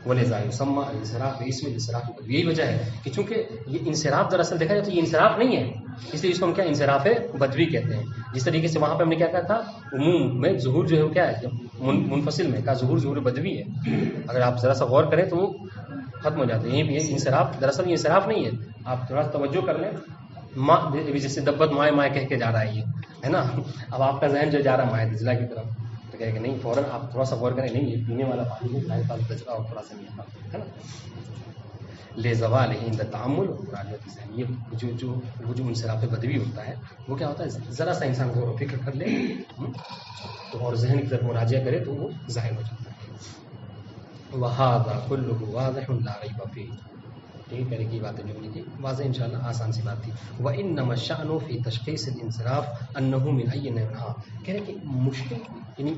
ولذا يسمى الانصراف باسم الانصراف. یہی وجہ ہے کہ چونکہ یہ انصراف دراصل دیکھا جائے تو یہ انصراف نہیں ہے، اس لیے اس کو ہم کیا انصراف بدوی کہتے ہیں. جس طریقے سے وہاں پہ ہم نے کیا کہا تھا عموم میں ظہور جو ہے وہ کیا ہے منفصل میں کا ظہور بدوی ہے. اگر آپ ذرا سا غور کریں تو وہ ختم ہو جاتا ہے. یہیں بھی انصراف دراصل یہ انصراف نہیں ہے. آپ تھوڑا سا توجہ کر لیں، جیسے دبت مائع مائع کہہ کے جا رہا ہے یہ ہے نا، اب آپ کا ذہن جو جا رہا ہے مائع دجلہ کی طرف تو کہے کہ نہیں، فوراً آپ تھوڑا سا غور کریں، نہیں یہ پینے والا پانی ہے، مائع پاس دجلہ اور تھوڑا سا نہیں ہے نا. لے زوال ہند تعمل راجت ذہن، یہ جو انصراف بدوی ہوتا ہے وہ کیا ہوتا ہے، ذرا سا انسان غور و فکر کر لے تو اور ذہن کی طرف مراجعہ کرے تو وہ ظاہر ہو جاتا ہے. وہذا کلہ واضح لا ریب فیہ. ٹھیک ہے، پہلے کی باتیں جو کی واضح انشاءاللہ آسان سی بات تھی. وانما الشأن فی تشخیص الانصراف انہ من ای نوع. کہہ رہے کہ مشکل یعنی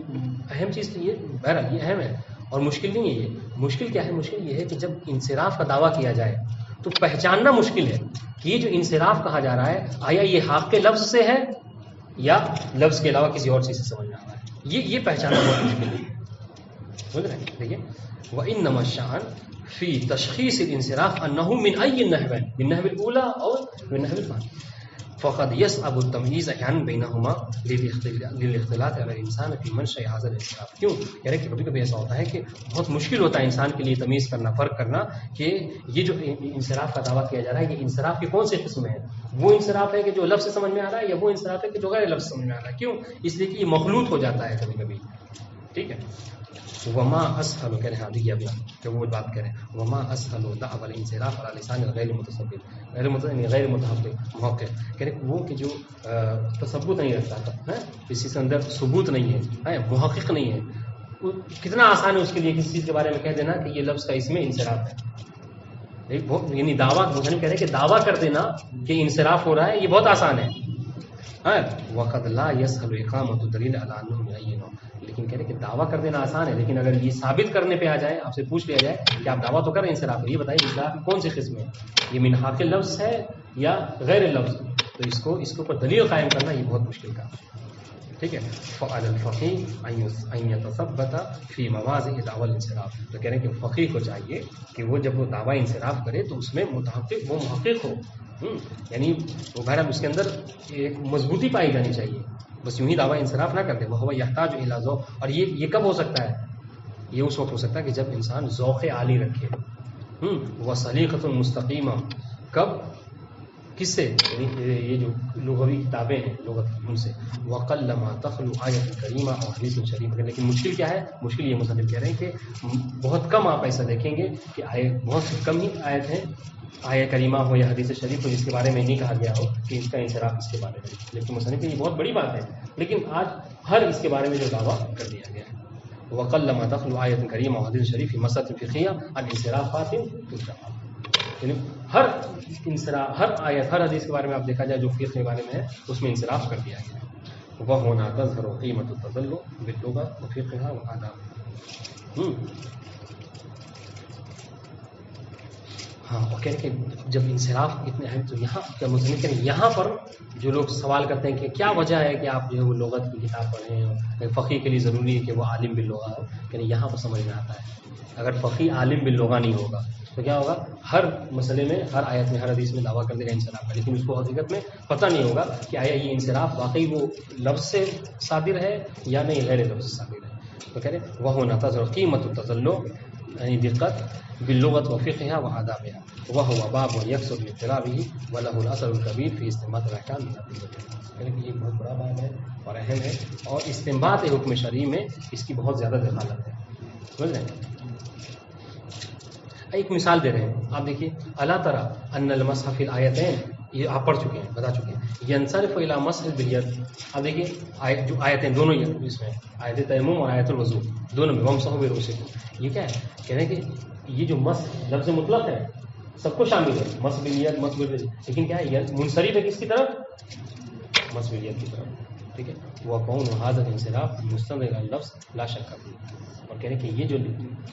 اہم چیز تو یہ بہرحال یہ اہم ہے اور مشکل نہیں ہے. یہ مشکل کیا ہے؟ مشکل یہ ہے کہ جب انصراف کا دعویٰ کیا جائے تو پہچاننا مشکل ہے کہ یہ جو انصراف کہا جا رہا ہے آیا یہ حق کے لفظ سے ہے یا لفظ کے علاوہ کسی اور چیز سے سمجھ میں آ رہا ہے. یہ پہچاننا بہت مشکل ہے. سمجھ رہے ہیں؟ دیکھیے وانما الشأن فی تشخیص الانصراف انہ من ای النحو، من نحو الاولی اور من نحو الثانی. فقد يصعب التمييز احيانا بينهما للاختلاط على الانسان في منشأ هذا الانصراف. کیوں کہہ رہے کہ کبھی کبھی ایسا ہوتا ہے کہ بہت مشکل ہوتا ہے انسان کے لیے تمیز کرنا، فرق کرنا کہ یہ جو انصراف کا دعویٰ کیا جا رہا ہے یہ انصراف کی کون سی قسم ہے. وہ انصراف ہے کہ جو لفظ سے سمجھ میں آ رہا ہے یا وہ انصراف ہے کہ جو غیر لفظ سمجھ میں آ رہا ہے. کیوں؟ اس لیے کہ یہ مخلوط ہو جاتا ہے کبھی کبھی. ٹھیک ہے. وما اسهل کہہ رہے ہیں ابھی ابھی کہ وہ بات کریں وما اسهل دعوى الانصراف على لسان غیر متصوف غیر متحقق محقق. کہہ رہے وہ کہ جو تصبت نہیں رکھتا ہے، کسی کے اندر ثبوت نہیں ہے، محقق نہیں ہے، کتنا آسان ہے اس کے لیے کسی چیز کے بارے میں کہہ دینا کہ یہ لفظ کا اس میں انصراف ہے. یعنی دعویٰ کہہ رہے کہ دعویٰ کر دینا کہ انصراف ہو رہا ہے یہ بہت آسان ہے. وقد لا يسهل اقامۃ الدلیل علی انه من ای نوع. لیکن کہہ رہے کہ دعویٰ کر دینا آسان ہے لیکن اگر یہ ثابت کرنے پہ آ جائے، آپ سے پوچھ لیا جائے کہ آپ دعویٰ تو کر رہے ہیں انصراف، یہ بتائیے انصراف کی کون سی قسم ہے، یہ من حق لفظ ہے یا غیر لفظ، تو اس کو پر دلیل قائم کرنا یہ بہت مشکل کام ہے. ٹھیک ہے. فعلی الفقیہ ان یتثبت فی مواضع دعوی الانصراف. تو کہہ رہے ہیں کہ فقیہ کو چاہیے کہ وہ جب وہ دعویٰ انصراف کرے تو اس میں متحقق وہ محقق ہو، یعنی وہ بہرحال اس کے اندر ایک مضبوطی پائی جانی چاہیے، بس یوں ہی دعویٰ انصراف نہ کر دے. وہ یحتاج الی ذوق. اور یہ کب ہو سکتا ہے؟ یہ اس وقت ہو سکتا ہے کہ جب انسان ذوق عالی رکھے، وہ سلیقۃ مستقیمہ. کب؟ کس سے؟ یہ جو لغوی کتابیں ہیں لغت ان سے. وقل ما تخلو آیۃ کریمہ اور حدیث شریف. لیکن مشکل کیا ہے؟ مشکل یہ مصنف کہہ رہے ہیں کہ بہت کم آپ ایسا دیکھیں گے کہ بہت کم ہی آیت ہیں آیت کریمہ ہو یا حدیث شریف ہو جس کے بارے میں نہیں کہا گیا ہو کہ اس کا انصراف اس کے بارے میں. لیکن مصنف یہ بہت بڑی بات ہے، لیکن آج ہر اس کے بارے میں جو دعویٰ کر دیا گیا ہے. وقل ما تخلو آیۃ کریمہ اور حدیث شریف مسألۃ فقہیہ الانصرافات تجمع. یعنی ہر انصراف، ہر آیت، ہر حدیث کے بارے میں آپ دیکھا جائے جو فقہ کے بارے میں ہے اس میں انصراف کر دیا گیا ہے. وہ ہونا تظہر قیمت التظلم باللغۃ وفقہا وآداب. ہاں وہ کہہ رہے کہ جب انصراف اتنے اہم تو یہاں کیا مصنف کہہ رہے ہیں یہاں پر جو لوگ سوال کرتے ہیں کہ کیا وجہ ہے کہ آپ جو ہے وہ لغت کی کتاب پڑھیں، فقیہ کے لیے ضروری ہے کہ وہ عالم باللغہ ہو، کہ یہاں پر سمجھ میں آتا ہے اگر فقیہ عالم باللغہ نہیں ہوگا تو کیا ہوگا، ہر مسئلے میں، ہر آیت میں، ہر حدیث میں دعویٰ کر دے گا انصراف کا، لیکن اس کو حقیقت میں پتہ نہیں ہوگا کہ آیا یہ انصراف واقعی وہ لفظ سے صادر ہے یا نہیں غیر لفظ سے صادر ہے. تو کہہ رہے وہ نتظر قیمت التظلع یعنی دقت باللغت و فقہا و آدابها وهو باب یکثر الابتلاء به وله الاثر الکبیر فی استنباط الاحکام. یعنی کہ یہ بہت بڑا باب ہے اور اہم ہے، اور استنباط حکم شرعی میں اس کی بہت زیادہ دخالت ہے. سمجھ رہے ہیں؟ ایک مثال دے رہے ہیں، آپ دیکھیے الا تری ان المسح فی الآیتین، یہ آپ پڑھ چکے ہیں، بتا چکے ہیں، ینصرف الی مسح بالید. آپ دیکھیے جو آیتیں دونوں اس میں آیت تیمم اور آیت الوضو دونوں میں وامسحوا برؤوسکم، یہ کیا ہے، کہہ رہے ہیں کہ یہ جو مسح لفظ مطلق ہے سب کو شامل ہے، مسح بالید مسح بالید، لیکن کیا ہے منصرف ہے کس کی طرف، مسح بالید کی طرف. ٹھیک ہے، وہ کون حاضر انصراف مستند اللفظ لا شک فیہ. اور کہہ رہے ہیں کہ یہ جو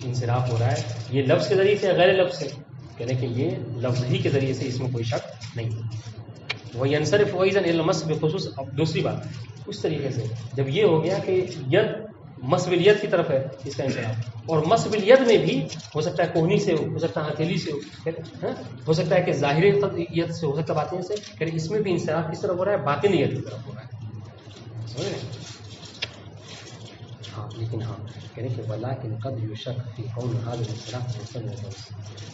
انصراف ہو رہا ہے یہ لفظ کے ذریعے سے غیر لفظ سے، کہہ رہے ہیں کہ یہ لفظ ہی کے ذریعے سے، اس میں کوئی شک نہیں ہے. وہ ینصرف ایضا الی المسح بخصوص. اب دوسری بات اس طریقے سے جب یہ ہو گیا کہ ید مسح بالید کی طرف ہے اس کا انصراف، اور مسح بالید میں بھی ہو سکتا ہے کوہنی سے ہو سکتا ہے ہتھیلی سے ہو سکتا ہے کہ ظاہر ید سے ہو سکتا ہے باطن سے، کہہ رہے اس میں بھی انصراف کس طرف ہو رہا ہے، باطن ید کی طرف ہو رہا ہے. سمجھ رہے ہیں؟ ہاں لیکن ہاں کہہ رہے کہ ولکن قد یشک فی کون ھذا الانصراف مستند.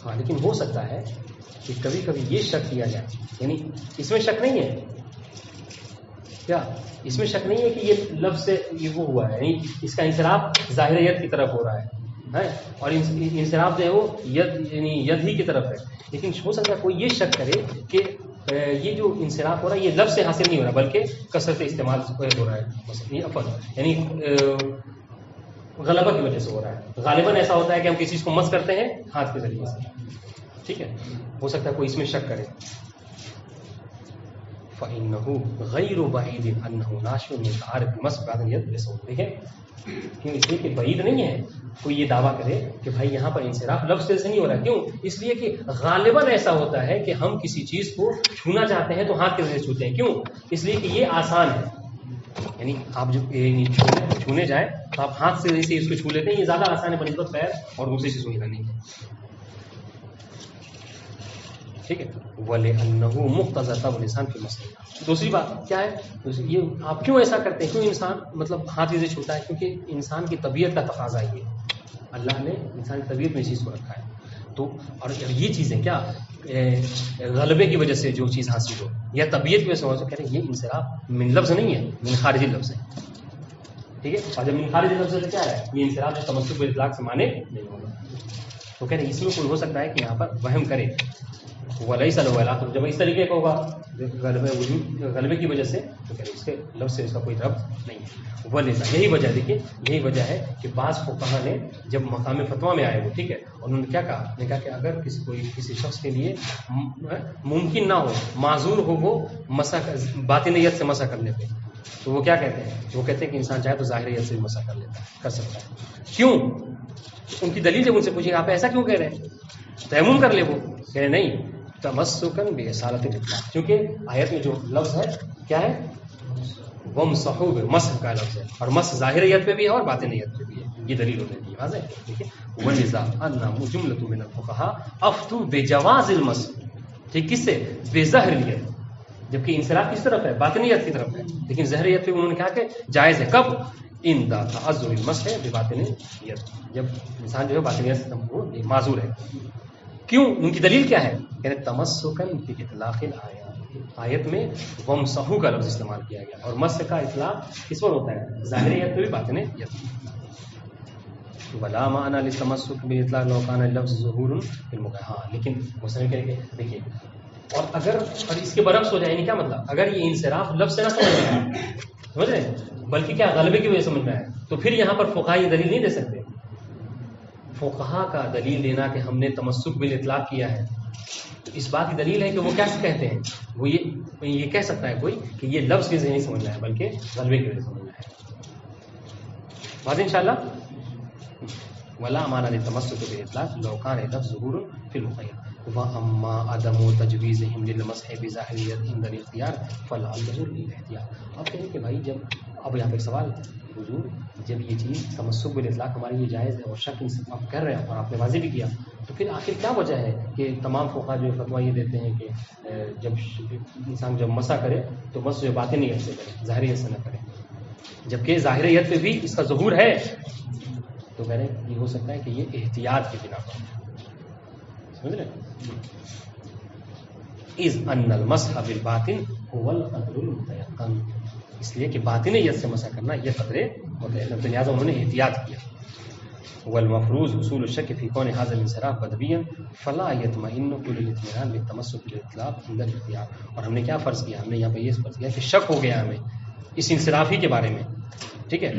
ہاں لیکن ہو سکتا ہے کہ کبھی کبھی یہ شک کیا جائے، یعنی اس میں شک نہیں ہے، کیا اس میں شک نہیں ہے کہ یہ لفظ سے یہ وہ ہوا ہے، یعنی اس کا انصراف ظاہر ید کی طرف ہو رہا ہے اور انصراف جو ہے وہ ید یعنی ید ہی کی طرف ہے. لیکن ہو سکتا ہے کوئی یہ شک کرے کہ یہ جو انصراف ہو رہا ہے یہ لفظ سے حاصل نہیں ہو رہا بلکہ کثرت استعمال ہو رہا ہے، یعنی غلبہ کی وجہ سے ہو رہا ہے. غالباً ایسا ہوتا ہے کہ ہم کسی چیز کو مس کرتے ہیں ہاتھ کے ذریعے سے. ٹھیک ہے، ہو سکتا ہے کوئی اس میں شک کرے. فَإِنَّهُ غَيْرُ بَعِيدٍ أَنَّهُ نَاشِئٌ مِنْ تَعَارُفِ الْمَسْحِ بَعْدَ الْيَدِ بِالصَّوْبِ. دیکھیں کیوں، اس لیے کہ بعید نہیں ہے کوئی یہ دعویٰ کرے کہ بھائی یہاں پر انصراف لفظ سے نہیں ہو رہا. کیوں؟ اس لیے کہ غالباً ایسا ہوتا ہے کہ ہم کسی چیز کو چھونا چاہتے ہیں تو ہاتھ کے ذریعے چھوتے ہیں. کیوں؟ اس لیے کہ یہ آسان ہے، یعنی آپ جب چھونے جائیں تو آپ ہاتھ سے جیسے اس کو چھو لیتے ہیں، یہ زیادہ آسان ہے بنسبت پیر اور دوسری چیزوں کی نہیں ہے. ٹھیک ہے، وَلِأَنَّهُ مُقْتَضَى طَبْعِ الْإِنسَانِ فِي الْمَسْحِ. دوسری بات کیا ہے، یہ آپ کیوں ایسا کرتے ہیں، کیوں انسان مطلب ہاتھ سے چھوتا ہے، کیونکہ انسان کی طبیعت کا تقاضا یہ ہے، اللہ نے انسان کی طبیعت میں اس چیز کو رکھا ہے. تو اور یہ چیزیں کیا غلبے کی وجہ سے جو چیز حاصل ہو یا طبیعت کی وجہ سے ہو، تو کہتے ہیں یہ انصراف من لفظ نہیں ہے، من خارجی لفظ ہے. ٹھیک ہے، اور جب من خارجی لفظ سے کیا ہے، یہ انصراف جو تمسک بالاطلاق سے مانے نہیں ہوگا. تو کہتے ہیں اس میں کوئی ہو سکتا ہے کہ یہاں پر وہم کرے، وَلَيْسَ لَهُ عِلَاقَةٌ، جب اس طریقے کا ہوگا غلبے کی وجہ سے، تو کہتے ہیں اس کے لفظ سے اس کا کوئی ربط نہیں ہے. وَلِذَا، یہی وجہ دیکھیے، یہی وجہ ہے کہ بعض فقہا نے جب مقام فتویٰ میں آئے وہ، ٹھیک ہے، انہوں نے کیا کہا، انہوں نے کہا کہ اگر کسی شخص کے لیے ممکن نہ ہو، معذور ہو وہ باطن نیت سے مسح کرنے پہ، تو وہ کیا کہتے ہیں، وہ کہتے ہیں کہ انسان چاہے تو ظاہر نیت سے بھی مسح کر لیتا ہے، کر سکتا ہے. کیوں؟ ان کی دلیل جب ان سے پوچھے آپ ایسا کیوں کہہ رہے ہیں، تیمم کر لے، وہ کہہ رہے نہیں تمسکن بِاصالۃ الاطلاق، کیونکہ آیت میں جو لفظ ہے کیا ہے، وَامْسَحُوا، مسح کا لفظ ہے، اور مسح ظاہر نیت پہ بھی ہے اور باطن نیت پہ بھی ہے. یہ دلیل ہو جاتی ہے واضح. ٹھیک ہے، وَلِذَا أَنَّ جُمْلَةٌ مِنَ الْفُقَهَاء أَفْتُوا بِجَوَازِ الْمَسْحِ. ٹھیک، کس سے، بظاہر نیت، جبکہ انصراف کس طرف ہے، باطن نیت کی طرف ہے، لیکن ظاہر نیت پہ انہوں نے کہا کہ جائز ہے. کب، عند تعذر المسح بباطن نیت، جب انسان جو ہے باطن نیت سے معذور ہے. کیوں؟ ان کی دلیل کیا ہے، یعنی تمسکن فی اطلاق الآیات، آیت میں ومسحو کا لفظ استعمال کیا گیا، اور مسح کا اطلاق کس پر ہوتا ہے، ظاہر نیت پہ بھی باطن نیت. ولا معنی للتمسک بالاطلاق لو کان اللفظ ظہور فی الموقع. ہاں لیکن مصنف کہہ رہے کہ دیکھیے، اور اگر اور اس کے برعکس ہو جائے، یعنی کیا مطلب، اگر یہ انصراف لفظ سے نہ سمجھ میں آئے، سمجھ رہے ہیں، بلکہ کیا غلبے کی وجہ سے سمجھ میں آئے، تو پھر یہاں پر فقہا یہ دلیل نہیں دے سکتے. فقہا کا دلیل دینا کہ ہم نے تمسک بالاطلاق کیا ہے، اس بات کی دلیل ہے کہ وہ کیا کہتے ہیں، وہ یہ کہہ سکتا ہے کوئی کہ یہ لفظ کی نہیں سمجھ میں آیا بلکہ غلبے کی وجہ سے سمجھ میں آیا. بات انشاءاللہ ولا معنی للتمسک بالاطلاق لو کان اللفظ ظہور فی المقید. وَأَمَّا عَدَمُ تَجْوِيزِهِمْ لِلْمَسْحِ بِظَاهِرِيَّةٍ عِنْدَ الْاخْتِيَارِ فَلَعَلَّهُ لِلْاحْتِياطِ. اب کہیں کہ بھائی جب اب یہاں پہ ایک سوال حضور جب یہ چیز تمسک بالاطلاق ہمارے لیے جائز ہے اور شک آپ کر رہے ہیں اور آپ نے واضح بھی کیا تو پھر آخر کیا وجہ ہے کہ تمام فقہا جو فتویٰ یہ دیتے ہیں کہ جب انسان جب مسح کرے تو بس جو باطنیت سے کرے ظاہریت سے نہ کرے، جبکہ ظاہریت پہ بھی اس کا ظہور ہے. تو کہہ رہے ہیں یہ ہو سکتا ہے کہ یہ احتیاط کی بنا پر سمجھ رہے اذ ان المسح بالباطن هو القدر المتيقن، اس لیے کہ باطنیت سے مسح کرنا یہ قدر متيقن، تو لہٰذا انہوں نے احتیاط کیا. والمفروض اصول الشك في كون هذا الانصراف بدويا فلا يطمئن كل الاطمئنان بالتمسك بالاطلاق عند الاختيار. اور ہم نے کیا فرض کیا؟ ہم نے یہاں پہ یہ فرض کیا کہ شک ہو گیا ہمیں اس انصراف ہی کے بارے میں، ٹھیک ہے،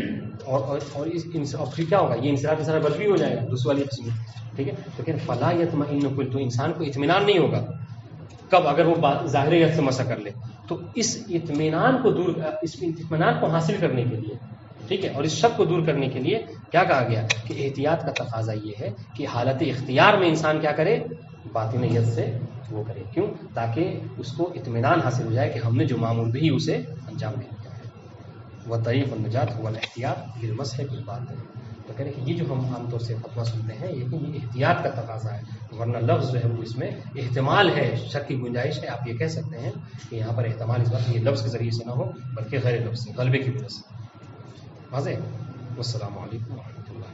اور اس اور پھر کیا ہوگا؟ یہ انصراف انصراف بدوی ہو جائے گا دوسری والی قسم میں، ٹھیک ہے. تو کہ فلا يطمئن كل، تو انسان کو اطمینان نہیں ہوگا کب؟ اگر وہ ظاہریت سے مسح کر لے. تو اس اطمینان کو دور، اس اطمینان کو حاصل کرنے کے لیے، ٹھیک ہے، اور اس شک کو دور کرنے کے لیے کیا کہا گیا کہ احتیاط کا تقاضا یہ ہے کہ حالت اختیار میں انسان کیا کرے؟ باطنیت سے وہ کرے. کیوں؟ تاکہ اس کو اطمینان حاصل ہو جائے کہ ہم نے جو معمول بھی اسے انجام دے دیا ہے. وطریق النجات هو الاحتیاط بالمسح بالباطن. تو کہہ رہے کہ یہ جو ہم عام طور سے فتویٰ سنتے ہیں یہ احتیاط کا تقاضا ہے، ورنہ لفظ جو ہے وہ اس میں احتمال ہے، شک کی گنجائش ہے. آپ یہ کہہ سکتے ہیں کہ یہاں پر احتمال اس بات یہ لفظ کے ذریعے سے نہ ہو بلکہ غیر لفظ سے، غلبے کی وجہ سے. واضح. والسلام علیکم ورحمۃ اللہ.